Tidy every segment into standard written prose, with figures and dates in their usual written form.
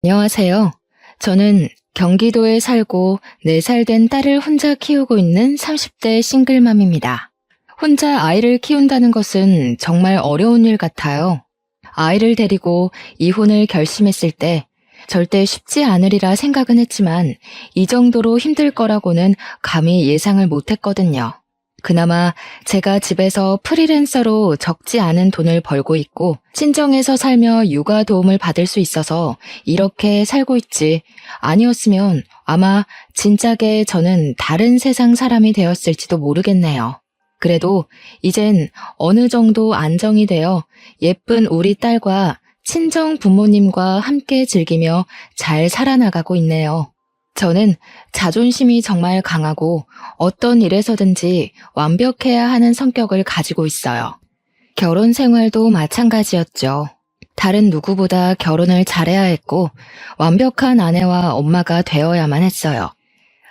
안녕하세요. 저는 경기도에 살고 4살 된 딸을 혼자 키우고 있는 30대 싱글맘입니다. 혼자 아이를 키운다는 것은 정말 어려운 일 같아요. 아이를 데리고 이혼을 결심했을 때 절대 쉽지 않으리라 생각은 했지만 이 정도로 힘들 거라고는 감히 예상을 못했거든요. 그나마 제가 집에서 프리랜서로 적지 않은 돈을 벌고 있고 친정에서 살며 육아 도움을 받을 수 있어서 이렇게 살고 있지. 아니었으면 아마 진작에 저는 다른 세상 사람이 되었을지도 모르겠네요. 그래도 이젠 어느 정도 안정이 되어 예쁜 우리 딸과 친정 부모님과 함께 즐기며 잘 살아나가고 있네요. 저는 자존심이 정말 강하고 어떤 일에서든지 완벽해야 하는 성격을 가지고 있어요. 결혼 생활도 마찬가지였죠. 다른 누구보다 결혼을 잘해야 했고 완벽한 아내와 엄마가 되어야만 했어요.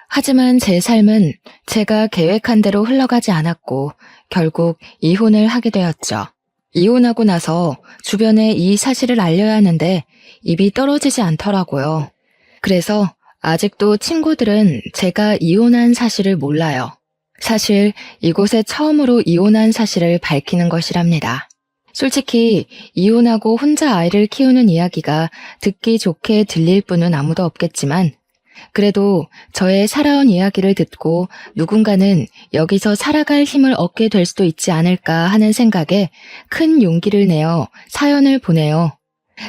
하지만 제 삶은 제가 계획한 대로 흘러가지 않았고 결국 이혼을 하게 되었죠. 이혼하고 나서 주변에 이 사실을 알려야 하는데 입이 떨어지지 않더라고요. 그래서 아직도 친구들은 제가 이혼한 사실을 몰라요. 사실 이곳에 처음으로 이혼한 사실을 밝히는 것이랍니다. 솔직히 이혼하고 혼자 아이를 키우는 이야기가 듣기 좋게 들릴 분은 아무도 없겠지만 그래도 저의 살아온 이야기를 듣고 누군가는 여기서 살아갈 힘을 얻게 될 수도 있지 않을까 하는 생각에 큰 용기를 내어 사연을 보내요.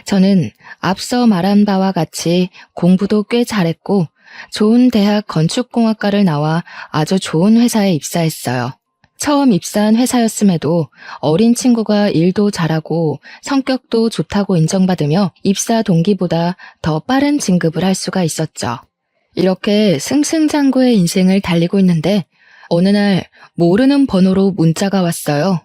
저는 앞서 말한 바와 같이 공부도 꽤 잘했고 좋은 대학 건축공학과를 나와 아주 좋은 회사에 입사했어요. 처음 입사한 회사였음에도 어린 친구가 일도 잘하고 성격도 좋다고 인정받으며 입사 동기보다 더 빠른 진급을 할 수가 있었죠. 이렇게 승승장구의 인생을 달리고 있는데 어느 날 모르는 번호로 문자가 왔어요.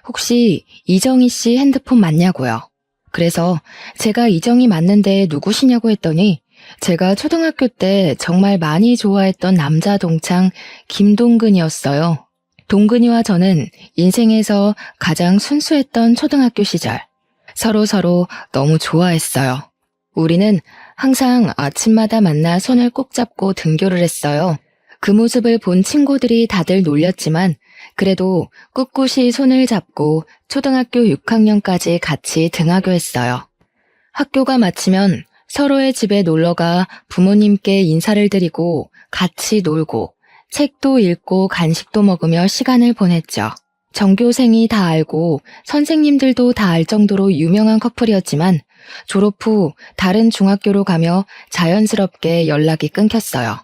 혹시 이정희 씨 핸드폰 맞냐고요. 그래서 제가 이정희 맞는데 누구시냐고 했더니 제가 초등학교 때 정말 많이 좋아했던 남자 동창 김동근이었어요. 동근이와 저는 인생에서 가장 순수했던 초등학교 시절. 서로 너무 좋아했어요. 우리는 항상 아침마다 만나 손을 꼭 잡고 등교를 했어요. 그 모습을 본 친구들이 다들 놀렸지만 그래도 꿋꿋이 손을 잡고 초등학교 6학년까지 같이 등하교했어요. 학교가 마치면 서로의 집에 놀러가 부모님께 인사를 드리고 같이 놀고 책도 읽고 간식도 먹으며 시간을 보냈죠. 전교생이 다 알고 선생님들도 다 알 정도로 유명한 커플이었지만 졸업 후 다른 중학교로 가며 자연스럽게 연락이 끊겼어요.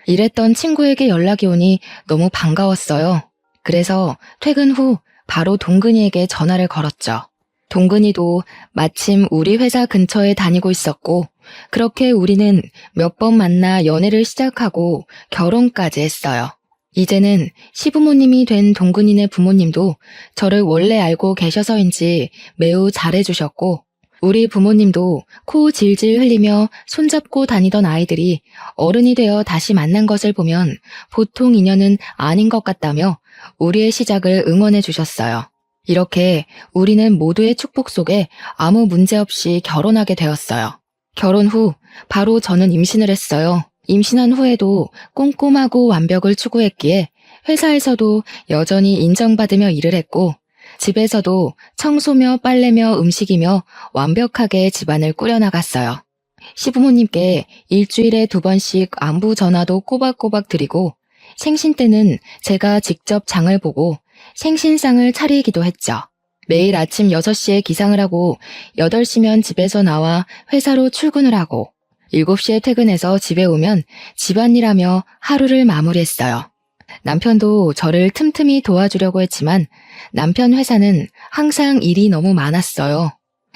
이랬던 친구에게 연락이 오니 너무 반가웠어요. 그래서 퇴근 후 바로 동근이에게 전화를 걸었죠. 동근이도 마침 우리 회사 근처에 다니고 있었고 그렇게 우리는 몇 번 만나 연애를 시작하고 결혼까지 했어요. 이제는 시부모님이 된 동근이네 부모님도 저를 원래 알고 계셔서인지 매우 잘해주셨고 우리 부모님도 코 질질 흘리며 손잡고 다니던 아이들이 어른이 되어 다시 만난 것을 보면 보통 인연은 아닌 것 같다며 우리의 시작을 응원해 주셨어요. 이렇게 우리는 모두의 축복 속에 아무 문제 없이 결혼하게 되었어요. 결혼 후 바로 저는 임신을 했어요. 임신한 후에도 꼼꼼하고 완벽을 추구했기에 회사에서도 여전히 인정받으며 일을 했고 집에서도 청소며 빨래며 음식이며 완벽하게 집안을 꾸려나갔어요. 시부모님께 일주일에 2번씩 안부 전화도 꼬박꼬박 드리고 생신 때는 제가 직접 장을 보고 생신상을 차리기도 했죠. 매일 아침 6시에 기상을 하고 8시면 집에서 나와 회사로 출근을 하고 7시에 퇴근해서 집에 오면 집안일하며 하루를 마무리했어요. 남편도 저를 틈틈이 도와주려고 했지만 남편 회사는 항상 일이 너무 많았어요.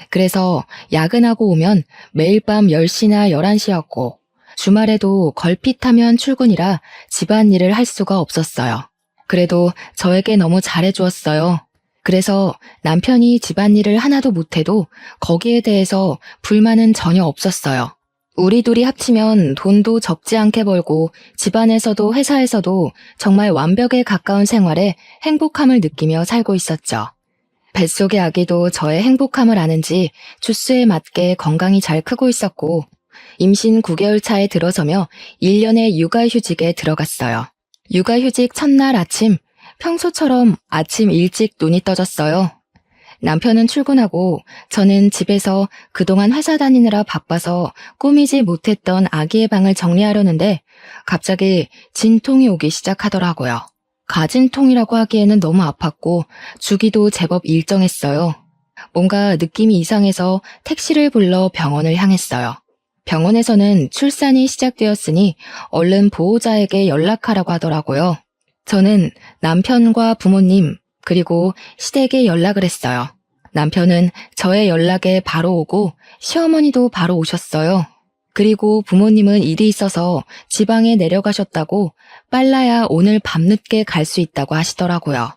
그래서 야근하고 오면 매일 밤 10시나 11시였고 주말에도 걸핏하면 출근이라 집안일을 할 수가 없었어요. 그래도 저에게 너무 잘해주었어요. 그래서 남편이 집안일을 하나도 못해도 거기에 대해서 불만은 전혀 없었어요. 우리 둘이 합치면 돈도 적지 않게 벌고 집안에서도 회사에서도 정말 완벽에 가까운 생활에 행복함을 느끼며 살고 있었죠. 뱃속의 아기도 저의 행복함을 아는지 주스에 맞게 건강히 잘 크고 있었고 임신 9개월 차에 들어서며 1년의 육아휴직에 들어갔어요. 육아휴직 첫날 아침, 평소처럼 아침 일찍 눈이 떠졌어요. 남편은 출근하고 저는 집에서 그동안 회사 다니느라 바빠서 꾸미지 못했던 아기의 방을 정리하려는데 갑자기 진통이 오기 시작하더라고요. 가진통이라고 하기에는 너무 아팠고 주기도 제법 일정했어요. 뭔가 느낌이 이상해서 택시를 불러 병원을 향했어요. 병원에서는 출산이 시작되었으니 얼른 보호자에게 연락하라고 하더라고요. 저는 남편과 부모님 그리고 시댁에 연락을 했어요. 남편은 저의 연락에 바로 오고 시어머니도 바로 오셨어요. 그리고 부모님은 일이 있어서 지방에 내려가셨다고 빨라야 오늘 밤늦게 갈 수 있다고 하시더라고요.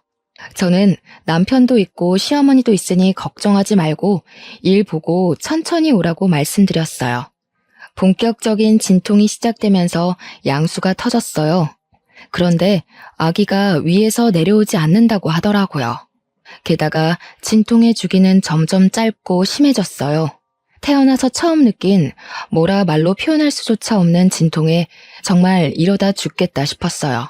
저는 남편도 있고 시어머니도 있으니 걱정하지 말고 일 보고 천천히 오라고 말씀드렸어요. 본격적인 진통이 시작되면서 양수가 터졌어요. 그런데 아기가 위에서 내려오지 않는다고 하더라고요. 게다가 진통의 주기는 점점 짧고 심해졌어요. 태어나서 처음 느낀 뭐라 말로 표현할 수조차 없는 진통에 정말 이러다 죽겠다 싶었어요.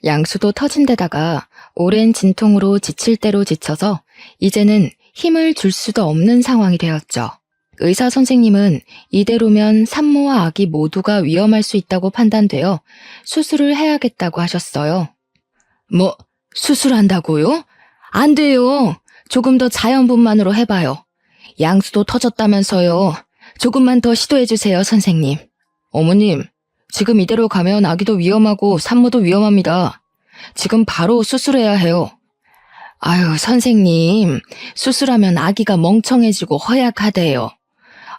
양수도 터진 데다가 오랜 진통으로 지칠 대로 지쳐서 이제는 힘을 줄 수도 없는 상황이 되었죠. 의사 선생님은 이대로면 산모와 아기 모두가 위험할 수 있다고 판단되어 수술을 해야겠다고 하셨어요. 뭐, 수술한다고요? 안 돼요. 조금 더 자연분만으로 해봐요. 양수도 터졌다면서요. 조금만 더 시도해주세요, 선생님. 어머님, 지금 이대로 가면 아기도 위험하고 산모도 위험합니다. 지금 바로 수술해야 해요. 아유, 선생님, 수술하면 아기가 멍청해지고 허약하대요.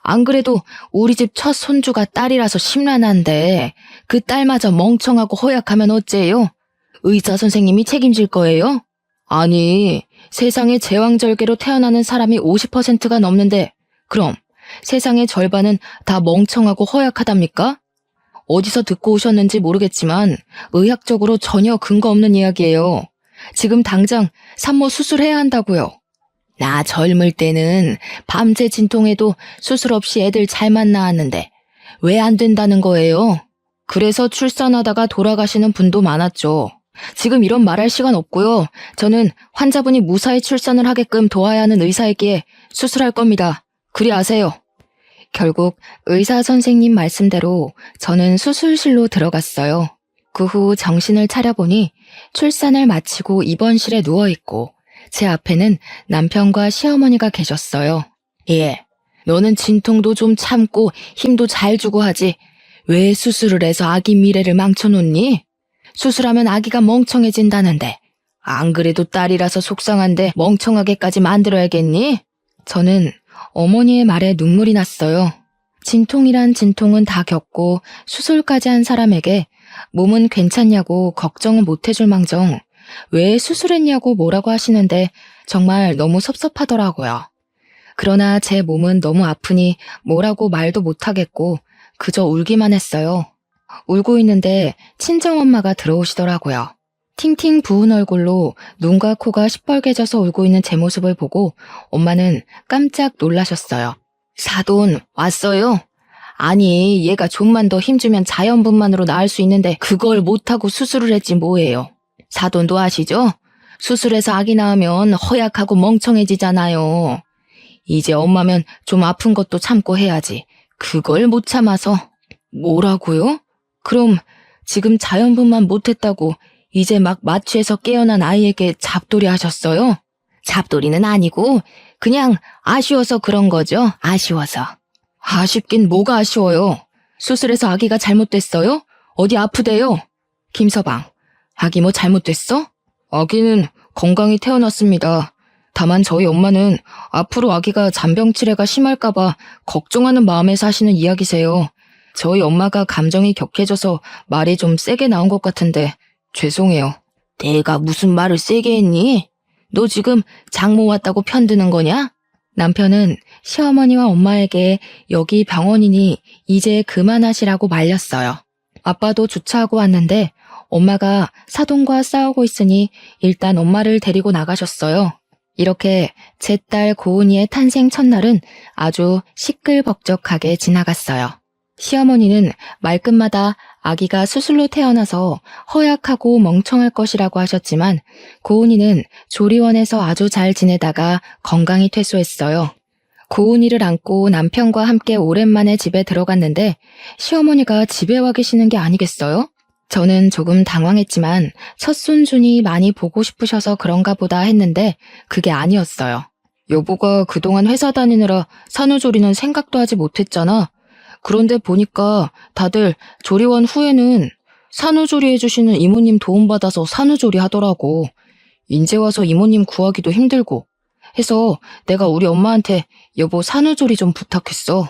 안 그래도 우리 집 첫 손주가 딸이라서 심란한데 그 딸마저 멍청하고 허약하면 어째요? 의사 선생님이 책임질 거예요? 아니, 세상에 제왕절개로 태어나는 사람이 50%가 넘는데 그럼 세상의 절반은 다 멍청하고 허약하답니까? 어디서 듣고 오셨는지 모르겠지만 의학적으로 전혀 근거 없는 이야기예요. 지금 당장 산모 수술해야 한다고요. 나 젊을 때는 밤새 진통해도 수술 없이 애들 잘만 낳았는데 왜 안 된다는 거예요? 그래서 출산하다가 돌아가시는 분도 많았죠. 지금 이런 말할 시간 없고요. 저는 환자분이 무사히 출산을 하게끔 도와야 하는 의사이기에 수술할 겁니다. 그리 아세요. 결국 의사 선생님 말씀대로 저는 수술실로 들어갔어요. 그 후 정신을 차려보니 출산을 마치고 입원실에 누워있고 제 앞에는 남편과 시어머니가 계셨어요. 예, 너는 진통도 좀 참고 힘도 잘 주고 하지. 왜 수술을 해서 아기 미래를 망쳐놓니? 수술하면 아기가 멍청해진다는데 안 그래도 딸이라서 속상한데 멍청하게까지 만들어야겠니? 저는 어머니의 말에 눈물이 났어요. 진통이란 진통은 다 겪고 수술까지 한 사람에게 몸은 괜찮냐고 걱정은 못 해줄 망정 왜 수술했냐고 뭐라고 하시는데 정말 너무 섭섭하더라고요. 그러나 제 몸은 너무 아프니 뭐라고 말도 못하겠고 그저 울기만 했어요. 울고 있는데 친정엄마가 들어오시더라고요. 팅팅 부은 얼굴로 눈과 코가 시뻘개져서 울고 있는 제 모습을 보고 엄마는 깜짝 놀라셨어요. 사돈 왔어요? 아니, 얘가 좀만 더 힘주면 자연분만으로 나을 수 있는데 그걸 못하고 수술을 했지 뭐예요. 사돈도 아시죠? 수술해서 아기 낳으면 허약하고 멍청해지잖아요. 이제 엄마면 좀 아픈 것도 참고 해야지. 그걸 못 참아서. 뭐라고요? 그럼 지금 자연분만 못했다고 이제 막 마취해서 깨어난 아이에게 잡돌이 하셨어요? 잡돌이는 아니고 그냥 아쉬워서 그런 거죠. 아쉬워서. 아쉽긴 뭐가 아쉬워요. 수술해서 아기가 잘못됐어요? 어디 아프대요? 김서방, 아기 뭐 잘못됐어? 아기는 건강히 태어났습니다. 다만 저희 엄마는 앞으로 아기가 잔병치레가 심할까봐 걱정하는 마음에서 하시는 이야기세요. 저희 엄마가 감정이 격해져서 말이 좀 세게 나온 것 같은데 죄송해요. 내가 무슨 말을 세게 했니? 너 지금 장모 왔다고 편드는 거냐? 남편은 시어머니와 엄마에게 여기 병원이니 이제 그만하시라고 말렸어요. 아빠도 주차하고 왔는데 엄마가 사돈과 싸우고 있으니 일단 엄마를 데리고 나가셨어요. 이렇게 제 딸 고은이의 탄생 첫날은 아주 시끌벅적하게 지나갔어요. 시어머니는 말끝마다 아기가 수술로 태어나서 허약하고 멍청할 것이라고 하셨지만 고은이는 조리원에서 아주 잘 지내다가 건강히 퇴소했어요. 고은이를 안고 남편과 함께 오랜만에 집에 들어갔는데 시어머니가 집에 와 계시는 게 아니겠어요? 저는 조금 당황했지만 첫 손주니 많이 보고 싶으셔서 그런가 보다 했는데 그게 아니었어요. 여보가 그동안 회사 다니느라 산후조리는 생각도 하지 못했잖아. 그런데 보니까 다들 조리원 후에는 산후조리 해주시는 이모님 도움받아서 산후조리 하더라고. 인제 와서 이모님 구하기도 힘들고 해서 내가 우리 엄마한테 여보 산후조리 좀 부탁했어.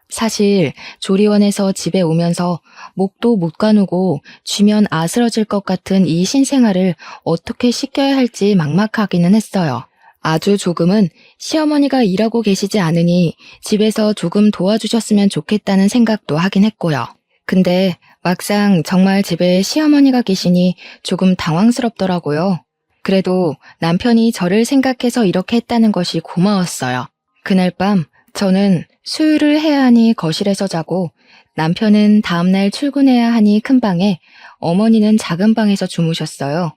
사실 조리원에서 집에 오면서 목도 못 가누고 쥐면 아스러질 것 같은 이 신생아를 어떻게 씻겨야 할지 막막하기는 했어요. 아주 조금은 시어머니가 일하고 계시지 않으니 집에서 조금 도와주셨으면 좋겠다는 생각도 하긴 했고요. 근데 막상 정말 집에 시어머니가 계시니 조금 당황스럽더라고요. 그래도 남편이 저를 생각해서 이렇게 했다는 것이 고마웠어요. 그날 밤 저는 수유를 해야 하니 거실에서 자고 남편은 다음날 출근해야 하니 큰 방에, 어머니는 작은 방에서 주무셨어요.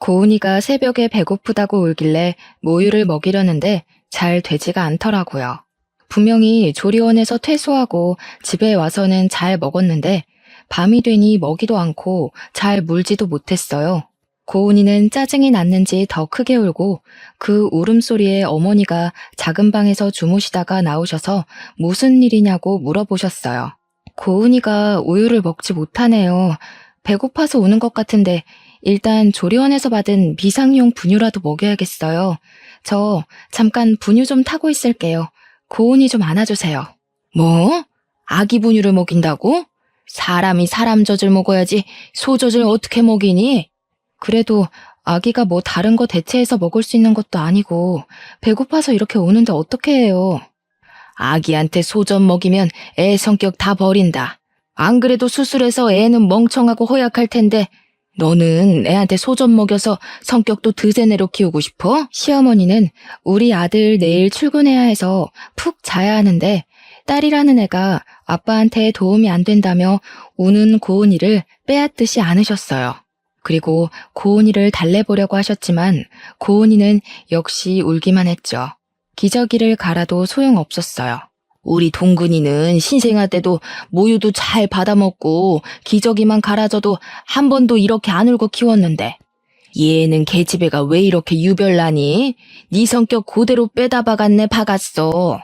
고은이가 새벽에 배고프다고 울길래 모유를 먹이려는데 잘 되지가 않더라고요. 분명히 조리원에서 퇴소하고 집에 와서는 잘 먹었는데 밤이 되니 먹이도 않고 잘 물지도 못했어요. 고은이는 짜증이 났는지 더 크게 울고 그 울음소리에 어머니가 작은 방에서 주무시다가 나오셔서 무슨 일이냐고 물어보셨어요. 고은이가 우유를 먹지 못하네요. 배고파서 우는 것 같은데 일단 조리원에서 받은 비상용 분유라도 먹여야겠어요. 저 잠깐 분유 좀 타고 있을게요. 고은이 좀 안아주세요. 뭐? 아기 분유를 먹인다고? 사람이 사람 젖을 먹어야지 소젖을 어떻게 먹이니? 그래도 아기가 뭐 다른 거 대체해서 먹을 수 있는 것도 아니고 배고파서 이렇게 우는데 어떻게 해요? 아기한테 소젖 먹이면 애 성격 다 버린다. 안 그래도 수술해서 애는 멍청하고 허약할 텐데 너는 애한테 소젖 먹여서 성격도 드세네로 키우고 싶어? 시어머니는 우리 아들 내일 출근해야 해서 푹 자야 하는데 딸이라는 애가 아빠한테 도움이 안 된다며 우는 고은이를 빼앗듯이 안으셨어요. 그리고 고은이를 달래보려고 하셨지만 고은이는 역시 울기만 했죠. 기저귀를 갈아도 소용없었어요. 우리 동근이는 신생아 때도 모유도 잘 받아먹고 기저귀만 갈아줘도 한 번도 이렇게 안 울고 키웠는데 얘는 계집애가 왜 이렇게 유별나니? 네 성격 그대로 빼다 박았네 박았어.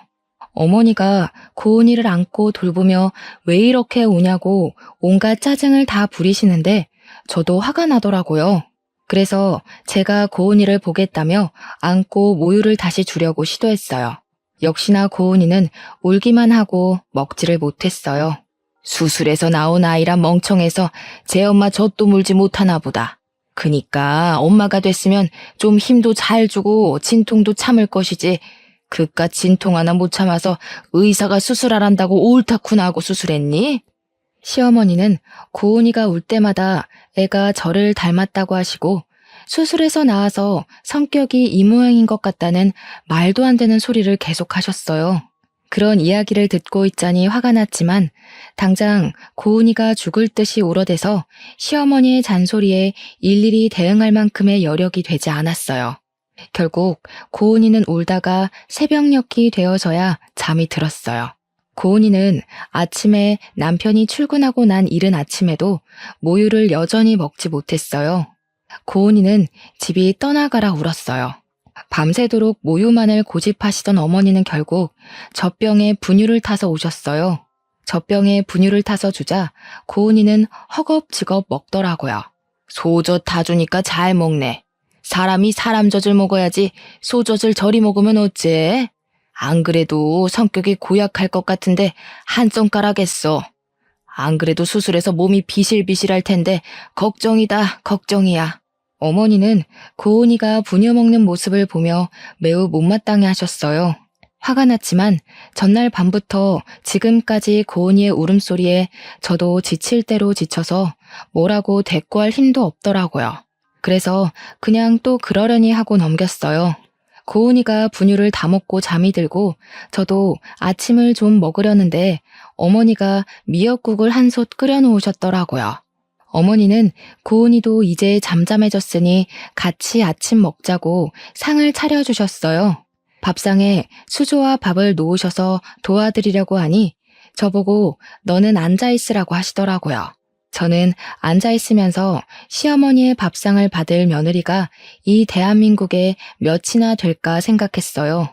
어머니가 고은이를 안고 돌보며 왜 이렇게 우냐고 온갖 짜증을 다 부리시는데 저도 화가 나더라고요. 그래서 제가 고은이를 보겠다며 안고 모유를 다시 주려고 시도했어요. 역시나 고은이는 울기만 하고 먹지를 못했어요. 수술해서 나온 아이라 멍청해서 제 엄마 젖도 물지 못하나 보다. 그니까 엄마가 됐으면 좀 힘도 잘 주고 진통도 참을 것이지 그깟 진통 하나 못 참아서 의사가 수술하란다고 옳다쿠나 하고 수술했니? 시어머니는 고은이가 울 때마다 애가 저를 닮았다고 하시고 수술해서 나와서 성격이 이 모양인 것 같다는 말도 안 되는 소리를 계속 하셨어요. 그런 이야기를 듣고 있자니 화가 났지만 당장 고은이가 죽을 듯이 울어대서 시어머니의 잔소리에 일일이 대응할 만큼의 여력이 되지 않았어요. 결국 고은이는 울다가 새벽녘이 되어서야 잠이 들었어요. 고은이는 아침에 남편이 출근하고 난 이른 아침에도 모유를 여전히 먹지 못했어요. 고은이는 집이 떠나가라 울었어요. 밤새도록 모유만을 고집하시던 어머니는 결국 젖병에 분유를 타서 오셨어요. 젖병에 분유를 타서 주자 고은이는 허겁지겁 먹더라고요. 소젖 다 주니까 잘 먹네. 사람이 사람 젖을 먹어야지 소젖을 저리 먹으면 어째? 안 그래도 성격이 고약할 것 같은데 한 손가락 했어. 안 그래도 수술해서 몸이 비실비실할 텐데 걱정이다 걱정이야. 어머니는 고은이가 분유 먹는 모습을 보며 매우 못마땅해 하셨어요. 화가 났지만 전날 밤부터 지금까지 고은이의 울음소리에 저도 지칠 대로 지쳐서 뭐라고 대꾸할 힘도 없더라고요. 그래서 그냥 또 그러려니 하고 넘겼어요. 고은이가 분유를 다 먹고 잠이 들고 저도 아침을 좀 먹으려는데 어머니가 미역국을 한 솥 끓여 놓으셨더라고요. 어머니는 고은이도 이제 잠잠해졌으니 같이 아침 먹자고 상을 차려주셨어요. 밥상에 수저와 밥을 놓으셔서 도와드리려고 하니 저보고 너는 앉아있으라고 하시더라고요. 저는 앉아있으면서 시어머니의 밥상을 받을 며느리가 이 대한민국에 몇이나 될까 생각했어요.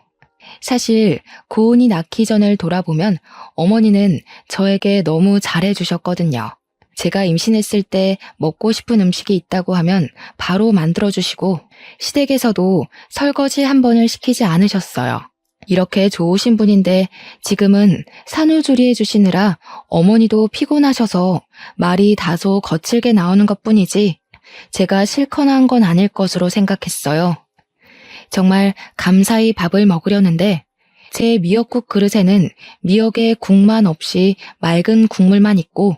사실 고은이 낳기 전을 돌아보면 어머니는 저에게 너무 잘해주셨거든요. 제가 임신했을 때 먹고 싶은 음식이 있다고 하면 바로 만들어주시고 시댁에서도 설거지 한 번을 시키지 않으셨어요. 이렇게 좋으신 분인데 지금은 산후조리해 주시느라 어머니도 피곤하셔서 말이 다소 거칠게 나오는 것뿐이지 제가 싫거나 한 건 아닐 것으로 생각했어요. 정말 감사히 밥을 먹으려는데 제 미역국 그릇에는 미역에 국만 없이 맑은 국물만 있고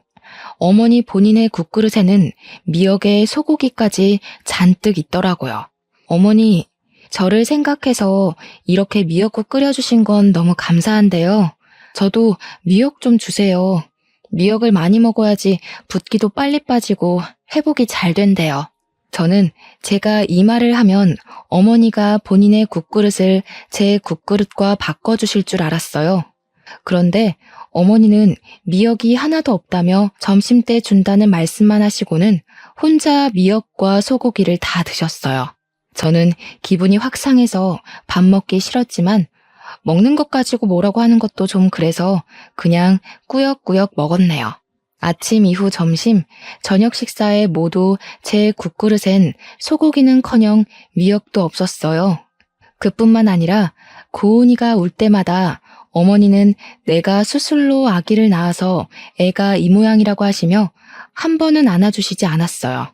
어머니 본인의 국그릇에는 미역에 소고기까지 잔뜩 있더라고요. 어머니, 저를 생각해서 이렇게 미역국 끓여주신 건 너무 감사한데요. 저도 미역 좀 주세요. 미역을 많이 먹어야지 붓기도 빨리 빠지고 회복이 잘 된대요. 저는 제가 이 말을 하면 어머니가 본인의 국그릇을 제 국그릇과 바꿔주실 줄 알았어요. 그런데 어머니는 미역이 하나도 없다며 점심때 준다는 말씀만 하시고는 혼자 미역과 소고기를 다 드셨어요. 저는 기분이 확 상해서 밥 먹기 싫었지만 먹는 것 가지고 뭐라고 하는 것도 좀 그래서 그냥 꾸역꾸역 먹었네요. 아침 이후 점심, 저녁 식사에 모두 제 국그릇엔 소고기는커녕 미역도 없었어요. 그뿐만 아니라 고은이가 울 때마다 어머니는 내가 수술로 아기를 낳아서 애가 이 모양이라고 하시며 한 번은 안아주시지 않았어요.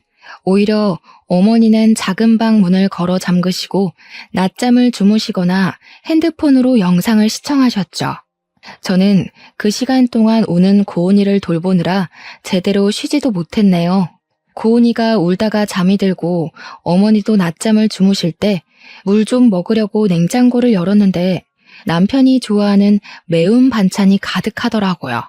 오히려 어머니는 작은 방 문을 걸어 잠그시고 낮잠을 주무시거나 핸드폰으로 영상을 시청하셨죠. 저는 그 시간 동안 우는 고은이를 돌보느라 제대로 쉬지도 못했네요. 고은이가 울다가 잠이 들고 어머니도 낮잠을 주무실 때 물 좀 먹으려고 냉장고를 열었는데 남편이 좋아하는 매운 반찬이 가득하더라고요.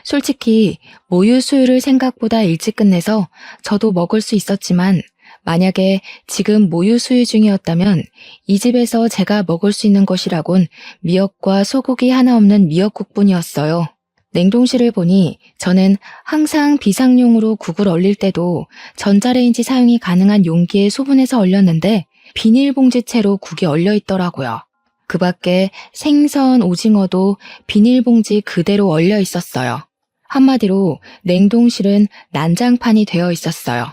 솔직히 모유 수유를 생각보다 일찍 끝내서 저도 먹을 수 있었지만 만약에 지금 모유 수유 중이었다면 이 집에서 제가 먹을 수 있는 것이라곤 미역과 소고기 하나 없는 미역국뿐이었어요. 냉동실을 보니 저는 항상 비상용으로 국을 얼릴 때도 전자레인지 사용이 가능한 용기에 소분해서 얼렸는데 비닐봉지채로 국이 얼려 있더라고요. 그 밖에 생선, 오징어도 비닐봉지 그대로 얼려 있었어요. 한마디로 냉동실은 난장판이 되어 있었어요.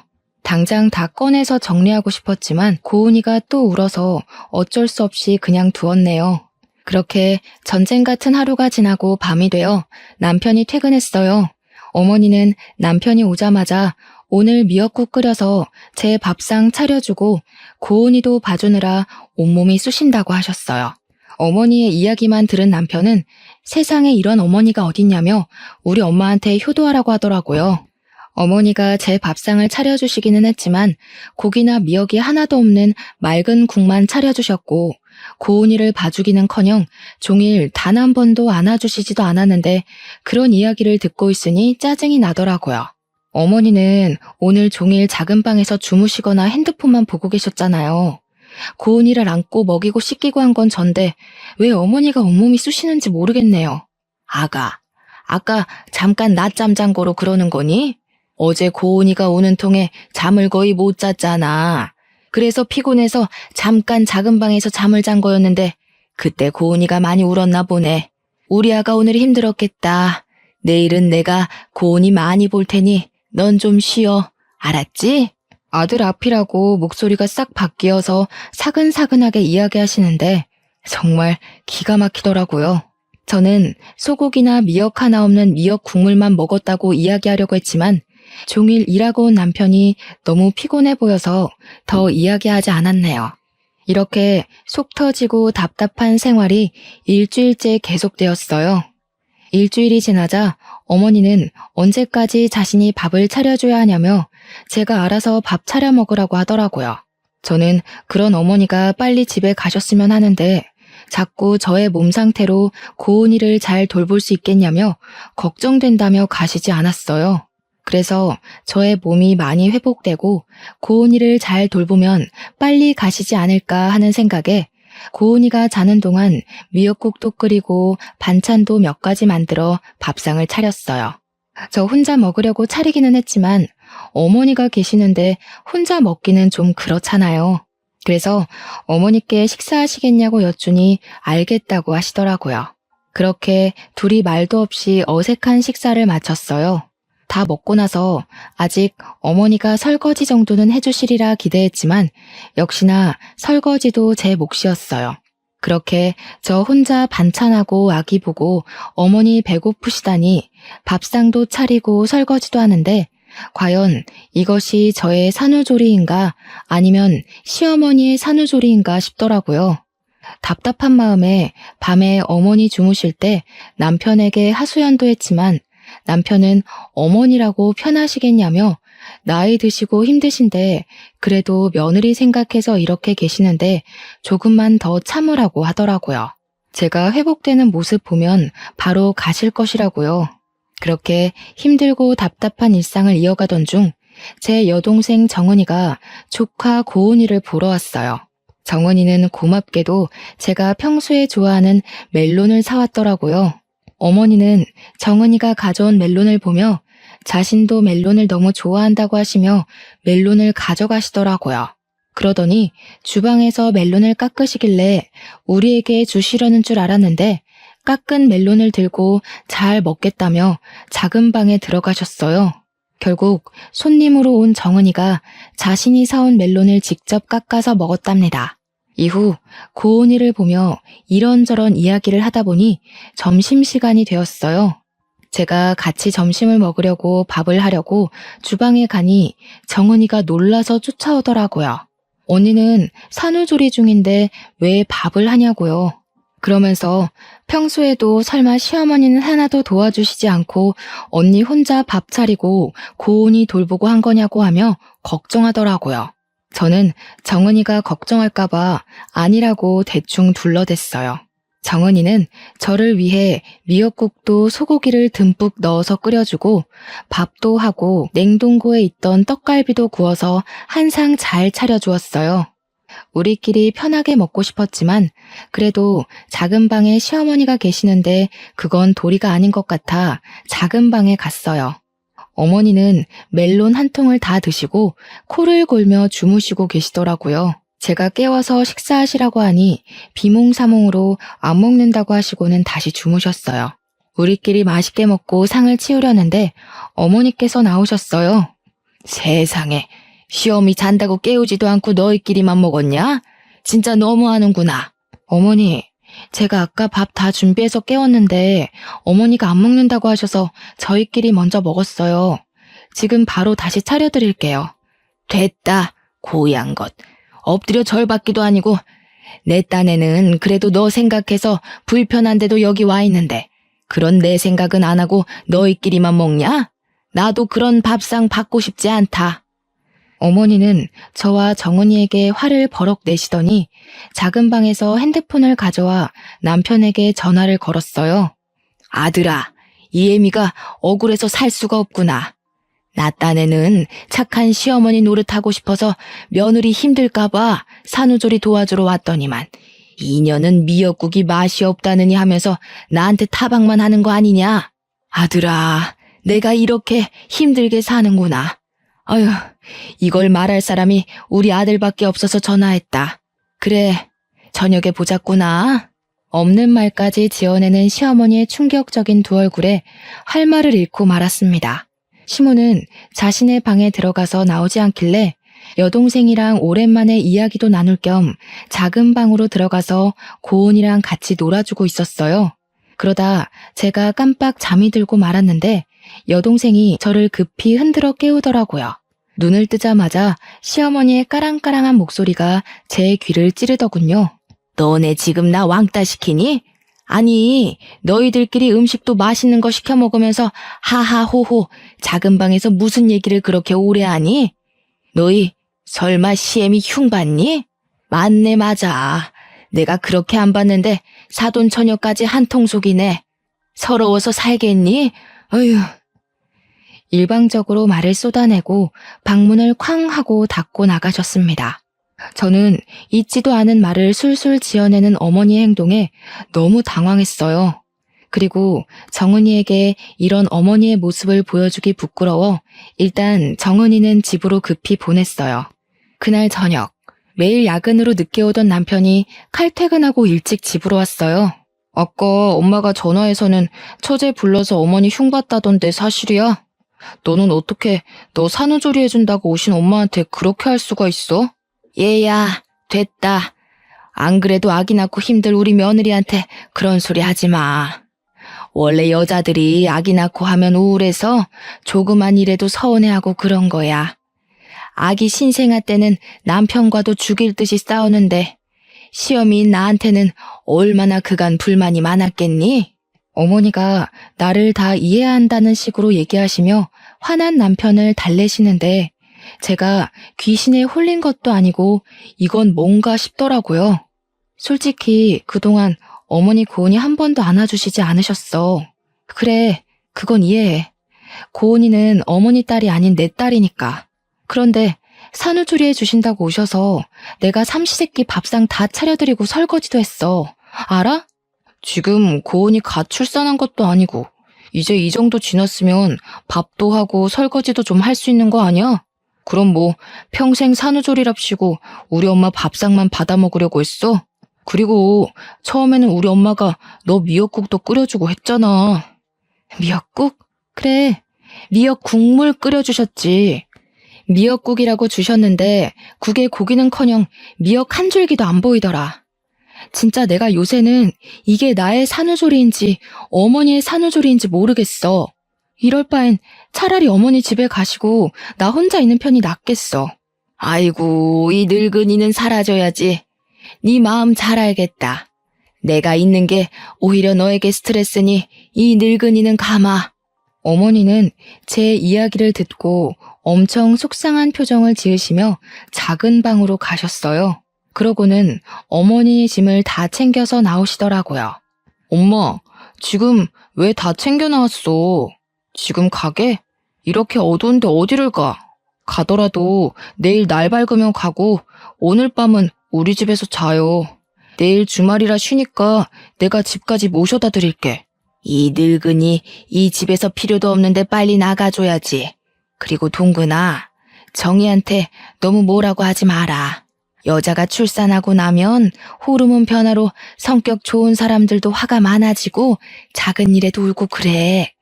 당장 다 꺼내서 정리하고 싶었지만 고은이가 또 울어서 어쩔 수 없이 그냥 두었네요. 그렇게 전쟁 같은 하루가 지나고 밤이 되어 남편이 퇴근했어요. 어머니는 남편이 오자마자 오늘 미역국 끓여서 제 밥상 차려주고 고은이도 봐주느라 온몸이 쑤신다고 하셨어요. 어머니의 이야기만 들은 남편은 세상에 이런 어머니가 어딨냐며 우리 엄마한테 효도하라고 하더라고요. 어머니가 제 밥상을 차려주시기는 했지만 고기나 미역이 하나도 없는 맑은 국만 차려주셨고 고은이를 봐주기는커녕 종일 단 한 번도 안아주시지도 않았는데 그런 이야기를 듣고 있으니 짜증이 나더라고요. 어머니는 오늘 종일 작은 방에서 주무시거나 핸드폰만 보고 계셨잖아요. 고은이를 안고 먹이고 씻기고 한 건 전데 왜 어머니가 온몸이 쑤시는지 모르겠네요. 아까 잠깐 낮잠 잔 거로 그러는 거니? 어제 고은이가 우는 통에 잠을 거의 못 잤잖아. 그래서 피곤해서 잠깐 작은 방에서 잠을 잔 거였는데 그때 고은이가 많이 울었나 보네. 우리 아가 오늘 힘들었겠다. 내일은 내가 고은이 많이 볼 테니 넌 좀 쉬어. 알았지? 아들 앞이라고 목소리가 싹 바뀌어서 사근사근하게 이야기하시는데 정말 기가 막히더라고요. 저는 소고기나 미역 하나 없는 미역 국물만 먹었다고 이야기하려고 했지만 종일 일하고 온 남편이 너무 피곤해 보여서 더 이야기하지 않았네요. 이렇게 속 터지고 답답한 생활이 일주일째 계속되었어요. 일주일이 지나자 어머니는 언제까지 자신이 밥을 차려줘야 하냐며 제가 알아서 밥 차려 먹으라고 하더라고요. 저는 그런 어머니가 빨리 집에 가셨으면 하는데 자꾸 저의 몸 상태로 고은이를 잘 돌볼 수 있겠냐며 걱정된다며 가시지 않았어요. 그래서 저의 몸이 많이 회복되고 고은이를 잘 돌보면 빨리 가시지 않을까 하는 생각에 고은이가 자는 동안 미역국도 끓이고 반찬도 몇 가지 만들어 밥상을 차렸어요. 저 혼자 먹으려고 차리기는 했지만 어머니가 계시는데 혼자 먹기는 좀 그렇잖아요. 그래서 어머니께 식사하시겠냐고 여쭈니 알겠다고 하시더라고요. 그렇게 둘이 말도 없이 어색한 식사를 마쳤어요. 다 먹고 나서 아직 어머니가 설거지 정도는 해주시리라 기대했지만 역시나 설거지도 제 몫이었어요. 그렇게 저 혼자 반찬하고 아기 보고 어머니 배고프시다니 밥상도 차리고 설거지도 하는데 과연 이것이 저의 산후조리인가 아니면 시어머니의 산후조리인가 싶더라고요. 답답한 마음에 밤에 어머니 주무실 때 남편에게 하소연도 했지만 남편은 어머니라고 편하시겠냐며 나이 드시고 힘드신데 그래도 며느리 생각해서 이렇게 계시는데 조금만 더 참으라고 하더라고요. 제가 회복되는 모습 보면 바로 가실 것이라고요. 그렇게 힘들고 답답한 일상을 이어가던 중 제 여동생 정은이가 조카 고은이를 보러 왔어요. 정은이는 고맙게도 제가 평소에 좋아하는 멜론을 사왔더라고요. 어머니는 정은이가 가져온 멜론을 보며 자신도 멜론을 너무 좋아한다고 하시며 멜론을 가져가시더라고요. 그러더니 주방에서 멜론을 깎으시길래 우리에게 주시려는 줄 알았는데 깎은 멜론을 들고 잘 먹겠다며 작은 방에 들어가셨어요. 결국 손님으로 온 정은이가 자신이 사온 멜론을 직접 깎아서 먹었답니다. 이후 고은이를 보며 이런저런 이야기를 하다 보니 점심시간이 되었어요. 제가 같이 점심을 먹으려고 밥을 하려고 주방에 가니 정은이가 놀라서 쫓아오더라고요. 언니는 산후조리 중인데 왜 밥을 하냐고요. 그러면서 평소에도 설마 시어머니는 하나도 도와주시지 않고 언니 혼자 밥 차리고 고은이 돌보고 한 거냐고 하며 걱정하더라고요. 저는 정은이가 걱정할까봐 아니라고 대충 둘러댔어요. 정은이는 저를 위해 미역국도 소고기를 듬뿍 넣어서 끓여주고 밥도 하고 냉동고에 있던 떡갈비도 구워서 한 상 잘 차려주었어요. 우리끼리 편하게 먹고 싶었지만 그래도 작은 방에 시어머니가 계시는데 그건 도리가 아닌 것 같아 작은 방에 갔어요. 어머니는 멜론 한 통을 다 드시고 코를 골며 주무시고 계시더라고요. 제가 깨워서 식사하시라고 하니 비몽사몽으로 안 먹는다고 하시고는 다시 주무셨어요. 우리끼리 맛있게 먹고 상을 치우려는데 어머니께서 나오셨어요. 세상에, 시어미 잔다고 깨우지도 않고 너희끼리만 먹었냐? 진짜 너무하는구나. 어머니, 제가 아까 밥 다 준비해서 깨웠는데 어머니가 안 먹는다고 하셔서 저희끼리 먼저 먹었어요. 지금 바로 다시 차려드릴게요. 됐다, 고양 것. 엎드려 절받기도 아니고 내 딴에는 그래도 너 생각해서 불편한데도 여기 와 있는데 그런 내 생각은 안 하고 너희끼리만 먹냐? 나도 그런 밥상 받고 싶지 않다. 어머니는 저와 정은이에게 화를 버럭 내시더니 작은 방에서 핸드폰을 가져와 남편에게 전화를 걸었어요. 아들아, 이 애미가 억울해서 살 수가 없구나. 나 딴에는 착한 시어머니 노릇하고 싶어서 며느리 힘들까봐 산후조리 도와주러 왔더니만 이년은 미역국이 맛이 없다느니 하면서 나한테 타박만 하는 거 아니냐? 아들아, 내가 이렇게 힘들게 사는구나. 어휴, 이걸 말할 사람이 우리 아들밖에 없어서 전화했다. 그래, 저녁에 보자꾸나. 없는 말까지 지어내는 시어머니의 충격적인 두 얼굴에 할 말을 잃고 말았습니다. 시모는 자신의 방에 들어가서 나오지 않길래 여동생이랑 오랜만에 이야기도 나눌 겸 작은 방으로 들어가서 고은이랑 같이 놀아주고 있었어요. 그러다 제가 깜빡 잠이 들고 말았는데 여동생이 저를 급히 흔들어 깨우더라고요. 눈을 뜨자마자 시어머니의 까랑까랑한 목소리가 제 귀를 찌르더군요. 너네 지금 나 왕따 시키니? 아니, 너희들끼리 음식도 맛있는 거 시켜 먹으면서 하하호호 작은 방에서 무슨 얘기를 그렇게 오래 하니? 너희 설마 시엠이 흉봤니? 맞네, 맞아. 내가 그렇게 안 봤는데 사돈처녀까지 한통속이네. 서러워서 살겠니? 어휴. 일방적으로 말을 쏟아내고 방문을 쾅 하고 닫고 나가셨습니다. 저는 잊지도 않은 말을 술술 지어내는 어머니의 행동에 너무 당황했어요. 그리고 정은이에게 이런 어머니의 모습을 보여주기 부끄러워 일단 정은이는 집으로 급히 보냈어요. 그날 저녁, 매일 야근으로 늦게 오던 남편이 칼퇴근하고 일찍 집으로 왔어요. 아까 엄마가 전화해서는 처제 불러서 어머니 흉봤다던데 사실이야? 너는 어떻게 너 산후조리 해준다고 오신 엄마한테 그렇게 할 수가 있어? 얘야, 됐다. 안 그래도 아기 낳고 힘들 우리 며느리한테 그런 소리 하지 마. 원래 여자들이 아기 낳고 하면 우울해서 조그만 일에도 서운해하고 그런 거야. 아기 신생아 때는 남편과도 죽일 듯이 싸우는데 시어미인 나한테는 얼마나 그간 불만이 많았겠니? 어머니가 나를 다 이해해야 한다는 식으로 얘기하시며 화난 남편을 달래시는데 제가 귀신에 홀린 것도 아니고 이건 뭔가 싶더라고요. 솔직히 그동안 어머니 고은이 한 번도 안아주시지 않으셨어. 그래, 그건 이해해. 고은이는 어머니 딸이 아닌 내 딸이니까. 그런데 산후조리 해주신다고 오셔서 내가 삼시세끼 밥상 다 차려드리고 설거지도 했어. 알아? 지금 고은이 갓 출산한 것도 아니고 이제 이 정도 지났으면 밥도 하고 설거지도 좀 할 수 있는 거 아니야? 그럼 뭐 평생 산후조리랍시고 우리 엄마 밥상만 받아 먹으려고 했어? 그리고 처음에는 우리 엄마가 너 미역국도 끓여주고 했잖아. 미역국? 그래, 미역 국물 끓여주셨지. 미역국이라고 주셨는데 국에 고기는커녕 미역 한 줄기도 안 보이더라. 진짜 내가 요새는 이게 나의 산후조리인지 어머니의 산후조리인지 모르겠어. 이럴 바엔 차라리 어머니 집에 가시고 나 혼자 있는 편이 낫겠어. 아이고, 이 늙은이는 사라져야지. 네 마음 잘 알겠다. 내가 있는 게 오히려 너에게 스트레스니 이 늙은이는 가마. 어머니는 제 이야기를 듣고 엄청 속상한 표정을 지으시며 작은 방으로 가셨어요. 그러고는 어머니의 짐을 다 챙겨서 나오시더라고요. 엄마, 지금 왜 다 챙겨 나왔어? 지금 가게? 이렇게 어두운데 어디를 가? 가더라도 내일 날 밝으면 가고 오늘 밤은 우리 집에서 자요. 내일 주말이라 쉬니까 내가 집까지 모셔다 드릴게. 이 늙은이 이 집에서 필요도 없는데 빨리 나가줘야지. 그리고 동근아, 정희한테 너무 뭐라고 하지 마라. 여자가 출산하고 나면 호르몬 변화로 성격 좋은 사람들도 화가 많아지고 작은 일에도 울고 그래.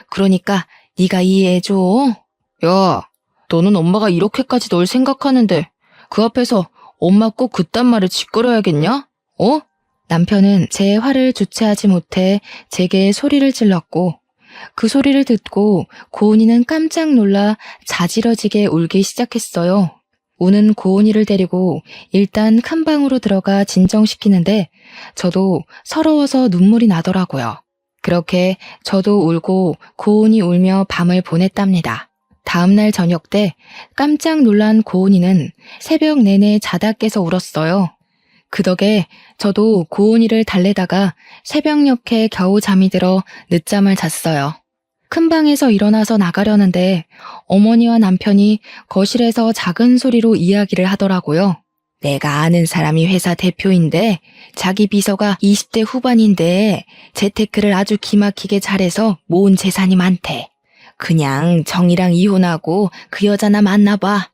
그러니까 네가 이해해줘. 야, 너는 엄마가 이렇게까지 널 생각하는데 그 앞에서 엄마 꼭 그딴 말을 짓거려야겠냐? 어? 남편은 제 화를 주체하지 못해 제게 소리를 질렀고 그 소리를 듣고 고은이는 깜짝 놀라 자지러지게 울기 시작했어요. 우는 고은이를 데리고 일단 큰 방으로 들어가 진정시키는데 저도 서러워서 눈물이 나더라고요. 그렇게 저도 울고 고은이 울며 밤을 보냈답니다. 다음날 저녁 때 깜짝 놀란 고은이는 새벽 내내 자다 깨서 울었어요. 그 덕에 저도 고은이를 달래다가 새벽녘에 겨우 잠이 들어 늦잠을 잤어요. 큰 방에서 일어나서 나가려는데 어머니와 남편이 거실에서 작은 소리로 이야기를 하더라고요. 내가 아는 사람이 회사 대표인데 자기 비서가 20대 후반인데 재테크를 아주 기막히게 잘해서 모은 재산이 많대. 그냥 정이랑 이혼하고 그 여자나 만나봐.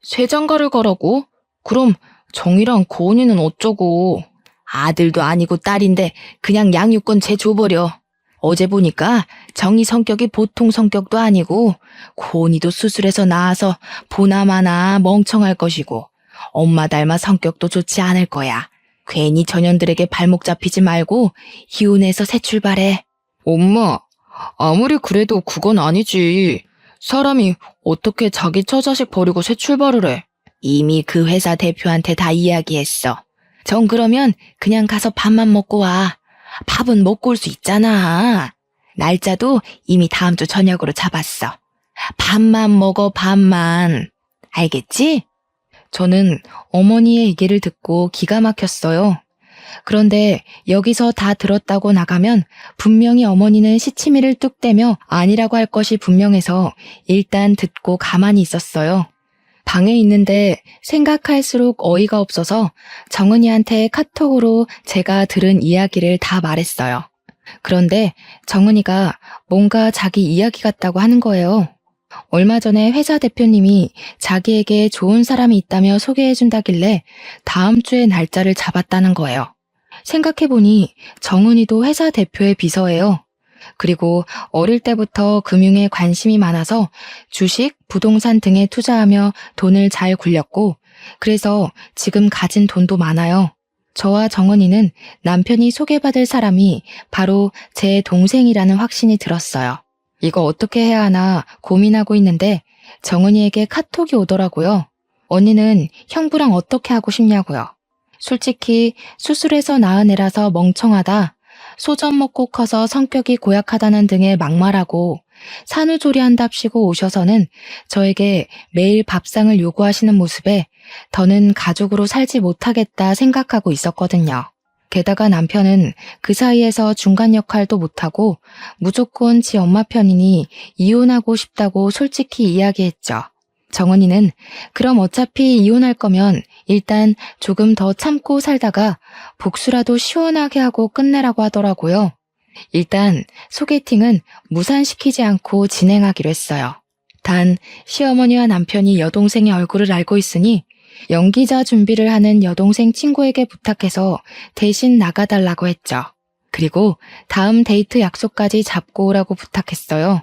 쇠장가를 가라고? 그럼 정이랑 고은이는 어쩌고. 아들도 아니고 딸인데 그냥 양육권 재줘버려. 어제 보니까 정이 성격이 보통 성격도 아니고 고은이도 수술해서 나와서 보나마나 멍청할 것이고 엄마 닮아 성격도 좋지 않을 거야. 괜히 전현들에게 발목 잡히지 말고 이혼해서 새 출발해. 엄마, 아무리 그래도 그건 아니지. 사람이 어떻게 자기 처자식 버리고 새 출발을 해. 이미 그 회사 대표한테 다 이야기했어. 정 그러면 그냥 가서 밥만 먹고 와. 밥은 먹고 올 수 있잖아. 날짜도 이미 다음 주 저녁으로 잡았어. 밥만 먹어, 밥만. 알겠지? 저는 어머니의 얘기를 듣고 기가 막혔어요. 그런데 여기서 다 들었다고 나가면 분명히 어머니는 시치미를 뚝 떼며 아니라고 할 것이 분명해서 일단 듣고 가만히 있었어요. 방에 있는데 생각할수록 어이가 없어서 정은이한테 카톡으로 제가 들은 이야기를 다 말했어요. 그런데 정은이가 뭔가 자기 이야기 같다고 하는 거예요. 얼마 전에 회사 대표님이 자기에게 좋은 사람이 있다며 소개해준다길래 다음 주에 날짜를 잡았다는 거예요. 생각해보니 정은이도 회사 대표의 비서예요. 그리고 어릴 때부터 금융에 관심이 많아서 주식, 부동산 등에 투자하며 돈을 잘 굴렸고, 그래서 지금 가진 돈도 많아요. 저와 정은이는 남편이 소개받을 사람이 바로 제 동생이라는 확신이 들었어요. 이거 어떻게 해야 하나 고민하고 있는데 정은이에게 카톡이 오더라고요. 언니는 형부랑 어떻게 하고 싶냐고요. 솔직히 수술해서 낳은 애라서 멍청하다, 소젖 먹고 커서 성격이 고약하다는 등의 막말하고 산후조리한답시고 오셔서는 저에게 매일 밥상을 요구하시는 모습에 더는 가족으로 살지 못하겠다 생각하고 있었거든요. 게다가 남편은 그 사이에서 중간 역할도 못하고 무조건 지 엄마 편이니 이혼하고 싶다고 솔직히 이야기했죠. 정은이는 그럼 어차피 이혼할 거면 일단 조금 더 참고 살다가 복수라도 시원하게 하고 끝내라고 하더라고요. 일단 소개팅은 무산시키지 않고 진행하기로 했어요. 단 시어머니와 남편이 여동생의 얼굴을 알고 있으니 연기자 준비를 하는 여동생 친구에게 부탁해서 대신 나가달라고 했죠. 그리고 다음 데이트 약속까지 잡고 오라고 부탁했어요.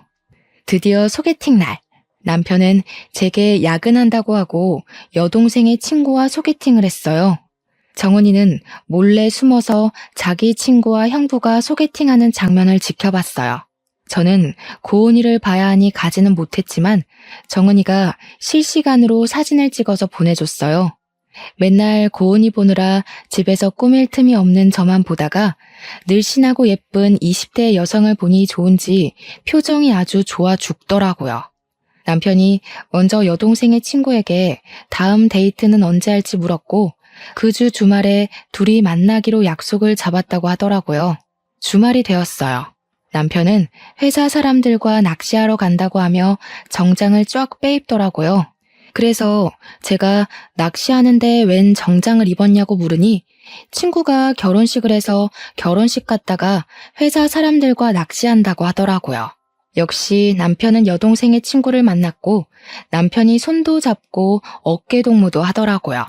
드디어 소개팅 날. 남편은 제게 야근한다고 하고 여동생의 친구와 소개팅을 했어요. 정은이는 몰래 숨어서 자기 친구와 형부가 소개팅하는 장면을 지켜봤어요. 저는 고은이를 봐야 하니 가지는 못했지만 정은이가 실시간으로 사진을 찍어서 보내줬어요. 맨날 고은이 보느라 집에서 꾸밀 틈이 없는 저만 보다가 늘씬하고 예쁜 20대 여성을 보니 좋은지 표정이 아주 좋아 죽더라고요. 남편이 먼저 여동생의 친구에게 다음 데이트는 언제 할지 물었고 그 주 주말에 둘이 만나기로 약속을 잡았다고 하더라고요. 주말이 되었어요. 남편은 회사 사람들과 낚시하러 간다고 하며 정장을 쫙 빼입더라고요. 그래서 제가 낚시하는데 웬 정장을 입었냐고 물으니 친구가 결혼식을 해서 결혼식 갔다가 회사 사람들과 낚시한다고 하더라고요. 역시 남편은 여동생의 친구를 만났고 남편이 손도 잡고 어깨 동무도 하더라고요.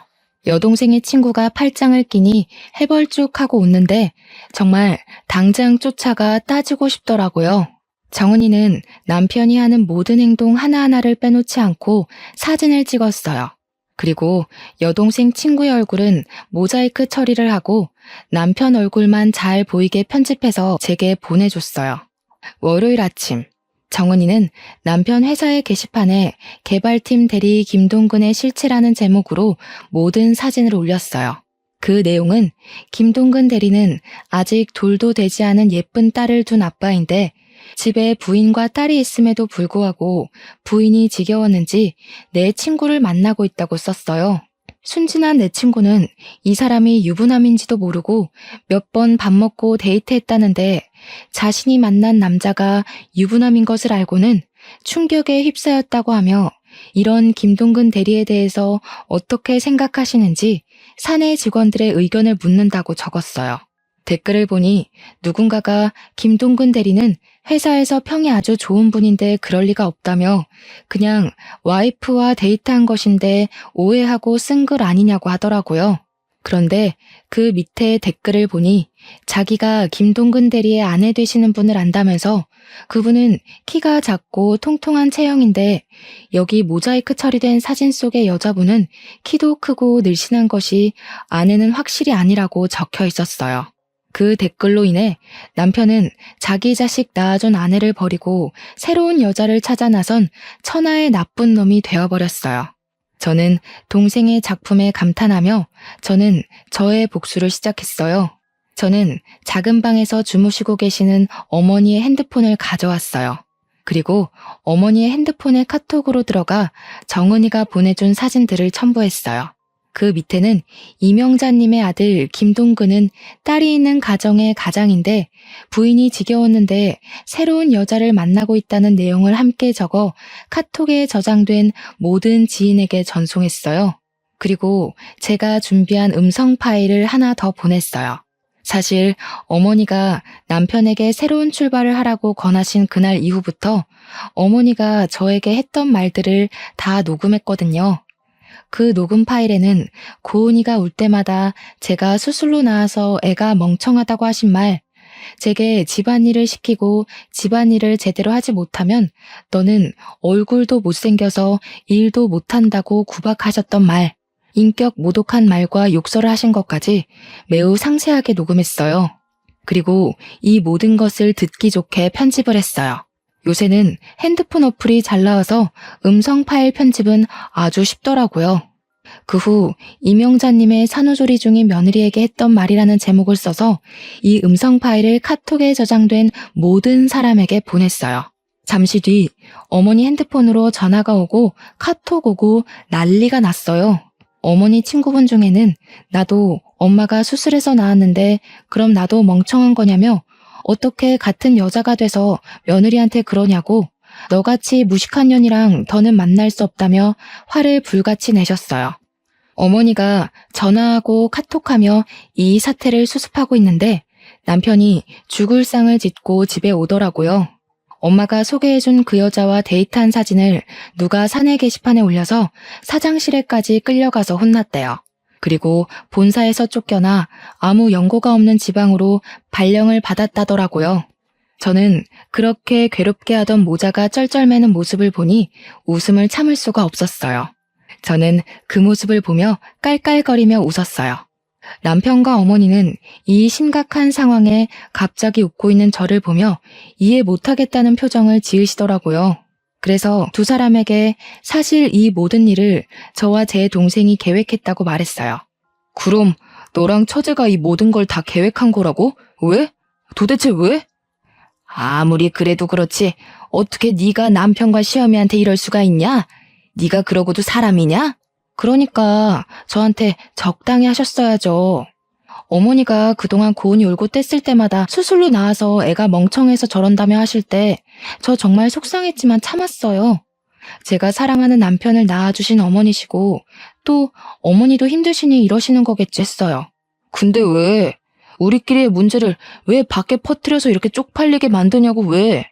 여동생의 친구가 팔짱을 끼니 해벌쭉하고 웃는데 정말 당장 쫓아가 따지고 싶더라고요. 정은이는 남편이 하는 모든 행동 하나하나를 빼놓지 않고 사진을 찍었어요. 그리고 여동생 친구의 얼굴은 모자이크 처리를 하고 남편 얼굴만 잘 보이게 편집해서 제게 보내줬어요. 월요일 아침, 정은이는 남편 회사의 게시판에 개발팀 대리 김동근의 실체라는 제목으로 모든 사진을 올렸어요. 그 내용은 김동근 대리는 아직 돌도 되지 않은 예쁜 딸을 둔 아빠인데 집에 부인과 딸이 있음에도 불구하고 부인이 지겨웠는지 내 친구를 만나고 있다고 썼어요. 순진한 내 친구는 이 사람이 유부남인지도 모르고 몇 번 밥 먹고 데이트했다는데 자신이 만난 남자가 유부남인 것을 알고는 충격에 휩싸였다고 하며 이런 김동근 대리에 대해서 어떻게 생각하시는지 사내 직원들의 의견을 묻는다고 적었어요. 댓글을 보니 누군가가 김동근 대리는 회사에서 평이 아주 좋은 분인데 그럴 리가 없다며 그냥 와이프와 데이트한 것인데 오해하고 쓴 글 아니냐고 하더라고요. 그런데 그 밑에 댓글을 보니 자기가 김동근 대리의 아내 되시는 분을 안다면서 그분은 키가 작고 통통한 체형인데 여기 모자이크 처리된 사진 속의 여자분은 키도 크고 늘씬한 것이 아내는 확실히 아니라고 적혀 있었어요. 그 댓글로 인해 남편은 자기 자식 낳아준 아내를 버리고 새로운 여자를 찾아 나선 천하의 나쁜 놈이 되어버렸어요. 저는 동생의 작품에 감탄하며 저는 저의 복수를 시작했어요. 저는 작은 방에서 주무시고 계시는 어머니의 핸드폰을 가져왔어요. 그리고 어머니의 핸드폰에 카톡으로 들어가 정은이가 보내준 사진들을 첨부했어요. 그 밑에는 이명자님의 아들 김동근은 딸이 있는 가정의 가장인데 부인이 지겨웠는데 새로운 여자를 만나고 있다는 내용을 함께 적어 카톡에 저장된 모든 지인에게 전송했어요. 그리고 제가 준비한 음성 파일을 하나 더 보냈어요. 사실 어머니가 남편에게 새로운 출발을 하라고 권하신 그날 이후부터 어머니가 저에게 했던 말들을 다 녹음했거든요. 그 녹음 파일에는 고은이가 울 때마다 제가 수술로 나와서 애가 멍청하다고 하신 말, 제게 집안일을 시키고 집안일을 제대로 하지 못하면 너는 얼굴도 못생겨서 일도 못한다고 구박하셨던 말, 인격 모독한 말과 욕설을 하신 것까지 매우 상세하게 녹음했어요. 그리고 이 모든 것을 듣기 좋게 편집을 했어요. 요새는 핸드폰 어플이 잘 나와서 음성 파일 편집은 아주 쉽더라고요. 그 후 이명자님의 산후조리 중인 며느리에게 했던 말이라는 제목을 써서 이 음성 파일을 카톡에 저장된 모든 사람에게 보냈어요. 잠시 뒤 어머니 핸드폰으로 전화가 오고 카톡 오고 난리가 났어요. 어머니 친구분 중에는 나도 엄마가 수술해서 나왔는데 그럼 나도 멍청한 거냐며 어떻게 같은 여자가 돼서 며느리한테 그러냐고 너같이 무식한 년이랑 더는 만날 수 없다며 화를 불같이 내셨어요. 어머니가 전화하고 카톡하며 이 사태를 수습하고 있는데 남편이 죽을 상을 짓고 집에 오더라고요. 엄마가 소개해준 그 여자와 데이트한 사진을 누가 사내 게시판에 올려서 사장실에까지 끌려가서 혼났대요. 그리고 본사에서 쫓겨나 아무 연고가 없는 지방으로 발령을 받았다더라고요. 저는 그렇게 괴롭게 하던 모자가 쩔쩔매는 모습을 보니 웃음을 참을 수가 없었어요. 저는 그 모습을 보며 깔깔거리며 웃었어요. 남편과 어머니는 이 심각한 상황에 갑자기 웃고 있는 저를 보며 이해 못하겠다는 표정을 지으시더라고요. 그래서 두 사람에게 사실 이 모든 일을 저와 제 동생이 계획했다고 말했어요. 그럼 너랑 처제가 이 모든 걸 다 계획한 거라고? 왜? 도대체 왜? 아무리 그래도 그렇지 어떻게 네가 남편과 시어미한테 이럴 수가 있냐? 네가 그러고도 사람이냐? 그러니까 저한테 적당히 하셨어야죠. 어머니가 그동안 고은이 울고 뗐을 때마다 수술로 나와서 애가 멍청해서 저런다며 하실 때 저 정말 속상했지만 참았어요. 제가 사랑하는 남편을 낳아주신 어머니시고 또 어머니도 힘드시니 이러시는 거겠지 했어요. 근데 왜? 우리끼리의 문제를 왜 밖에 퍼뜨려서 이렇게 쪽팔리게 만드냐고 왜?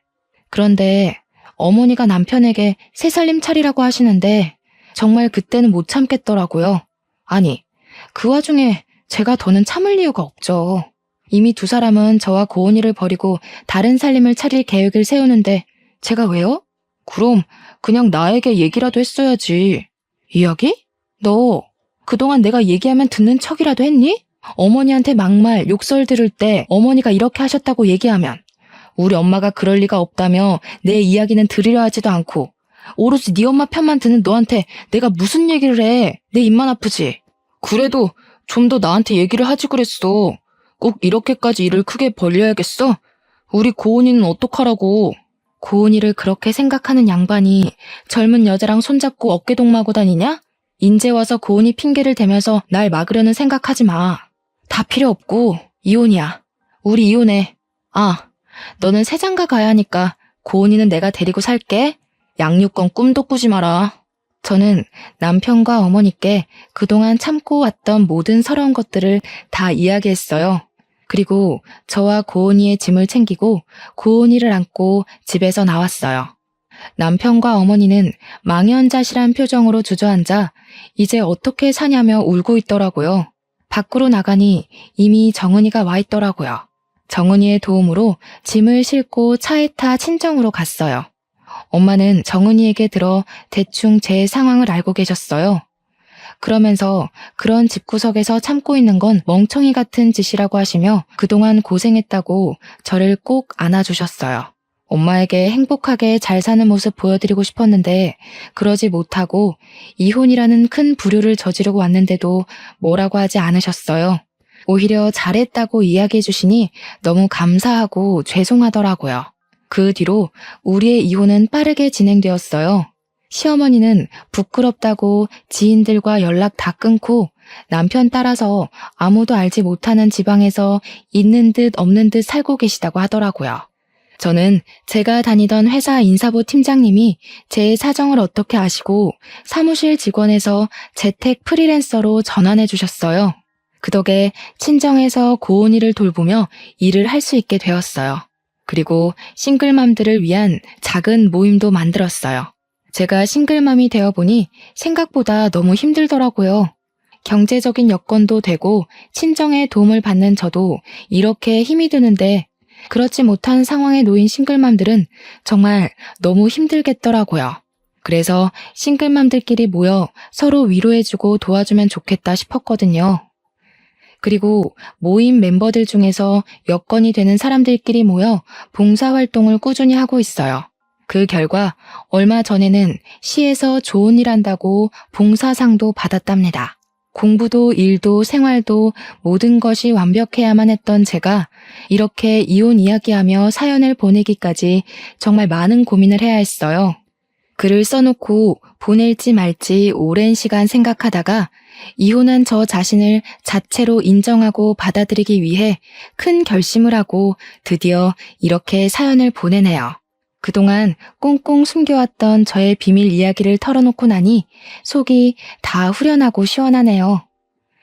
그런데 어머니가 남편에게 새살림 차리라고 하시는데 정말 그때는 못 참겠더라고요. 아니, 그 와중에 제가 더는 참을 이유가 없죠. 이미 두 사람은 저와 고은이를 버리고 다른 살림을 차릴 계획을 세우는데 제가 왜요? 그럼 그냥 나에게 얘기라도 했어야지. 이야기? 너 그동안 내가 얘기하면 듣는 척이라도 했니? 어머니한테 막말, 욕설 들을 때 어머니가 이렇게 하셨다고 얘기하면 우리 엄마가 그럴 리가 없다며 내 이야기는 들으려 하지도 않고 오로지 네 엄마 편만 드는 너한테 내가 무슨 얘기를 해. 내 입만 아프지. 그래도 좀 더 나한테 얘기를 하지 그랬어. 꼭 이렇게까지 일을 크게 벌려야겠어? 우리 고은이는 어떡하라고. 고은이를 그렇게 생각하는 양반이 젊은 여자랑 손잡고 어깨동무하고 다니냐? 인제 와서 고은이 핑계를 대면서 날 막으려는 생각하지 마. 다 필요 없고 이혼이야. 우리 이혼해. 아, 너는 새장가 가야 하니까 고은이는 내가 데리고 살게. 양육권 꿈도 꾸지 마라. 저는 남편과 어머니께 그동안 참고 왔던 모든 서러운 것들을 다 이야기했어요. 그리고 저와 고은이의 짐을 챙기고 고은이를 안고 집에서 나왔어요. 남편과 어머니는 망연자실한 표정으로 주저앉아 이제 어떻게 사냐며 울고 있더라고요. 밖으로 나가니 이미 정은이가 와 있더라고요. 정은이의 도움으로 짐을 싣고 차에 타 친정으로 갔어요. 엄마는 정은이에게 들어 대충 제 상황을 알고 계셨어요. 그러면서 그런 집구석에서 참고 있는 건 멍청이 같은 짓이라고 하시며 그동안 고생했다고 저를 꼭 안아주셨어요. 엄마에게 행복하게 잘 사는 모습 보여드리고 싶었는데 그러지 못하고 이혼이라는 큰 부류를 저지르고 왔는데도 뭐라고 하지 않으셨어요. 오히려 잘했다고 이야기해 주시니 너무 감사하고 죄송하더라고요. 그 뒤로 우리의 이혼은 빠르게 진행되었어요. 시어머니는 부끄럽다고 지인들과 연락 다 끊고 남편 따라서 아무도 알지 못하는 지방에서 있는 듯 없는 듯 살고 계시다고 하더라고요. 저는 제가 다니던 회사 인사부 팀장님이 제 사정을 어떻게 아시고 사무실 직원에서 재택 프리랜서로 전환해 주셨어요. 그 덕에 친정에서 고은이를 돌보며 일을 할 수 있게 되었어요. 그리고 싱글맘들을 위한 작은 모임도 만들었어요. 제가 싱글맘이 되어보니 생각보다 너무 힘들더라고요. 경제적인 여건도 되고 친정의 도움을 받는 저도 이렇게 힘이 드는데 그렇지 못한 상황에 놓인 싱글맘들은 정말 너무 힘들겠더라고요. 그래서 싱글맘들끼리 모여 서로 위로해주고 도와주면 좋겠다 싶었거든요. 그리고 모임 멤버들 중에서 여건이 되는 사람들끼리 모여 봉사활동을 꾸준히 하고 있어요. 그 결과 얼마 전에는 시에서 좋은 일 한다고 봉사상도 받았답니다. 공부도 일도 생활도 모든 것이 완벽해야만 했던 제가 이렇게 이혼 이야기하며 사연을 보내기까지 정말 많은 고민을 해야 했어요. 글을 써놓고 보낼지 말지 오랜 시간 생각하다가 이혼한 저 자신을 자체로 인정하고 받아들이기 위해 큰 결심을 하고 드디어 이렇게 사연을 보내네요. 그동안 꽁꽁 숨겨왔던 저의 비밀 이야기를 털어놓고 나니 속이 다 후련하고 시원하네요.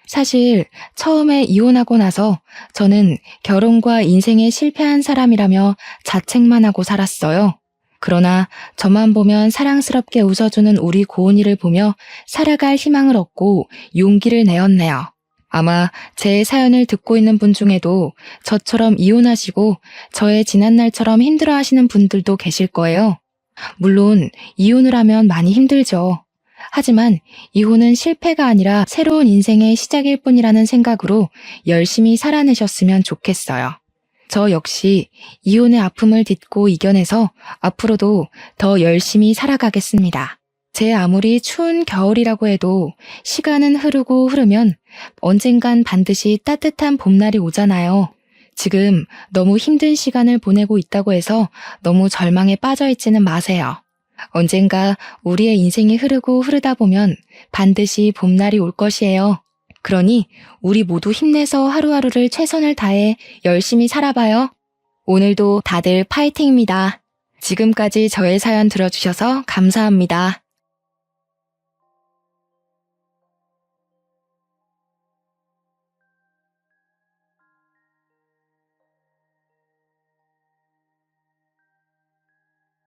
사실 처음에 이혼하고 나서 저는 결혼과 인생에 실패한 사람이라며 자책만 하고 살았어요. 그러나 저만 보면 사랑스럽게 웃어주는 우리 고은이를 보며 살아갈 희망을 얻고 용기를 내었네요. 아마 제 사연을 듣고 있는 분 중에도 저처럼 이혼하시고 저의 지난날처럼 힘들어하시는 분들도 계실 거예요. 물론 이혼을 하면 많이 힘들죠. 하지만 이혼은 실패가 아니라 새로운 인생의 시작일 뿐이라는 생각으로 열심히 살아내셨으면 좋겠어요. 저 역시 이혼의 아픔을 딛고 이겨내서 앞으로도 더 열심히 살아가겠습니다. 제 아무리 추운 겨울이라고 해도 시간은 흐르고 흐르면 언젠간 반드시 따뜻한 봄날이 오잖아요. 지금 너무 힘든 시간을 보내고 있다고 해서 너무 절망에 빠져 있지는 마세요. 언젠가 우리의 인생이 흐르고 흐르다 보면 반드시 봄날이 올 것이에요. 그러니 우리 모두 힘내서 하루하루를 최선을 다해 열심히 살아봐요. 오늘도 다들 파이팅입니다. 지금까지 저의 사연 들어주셔서 감사합니다.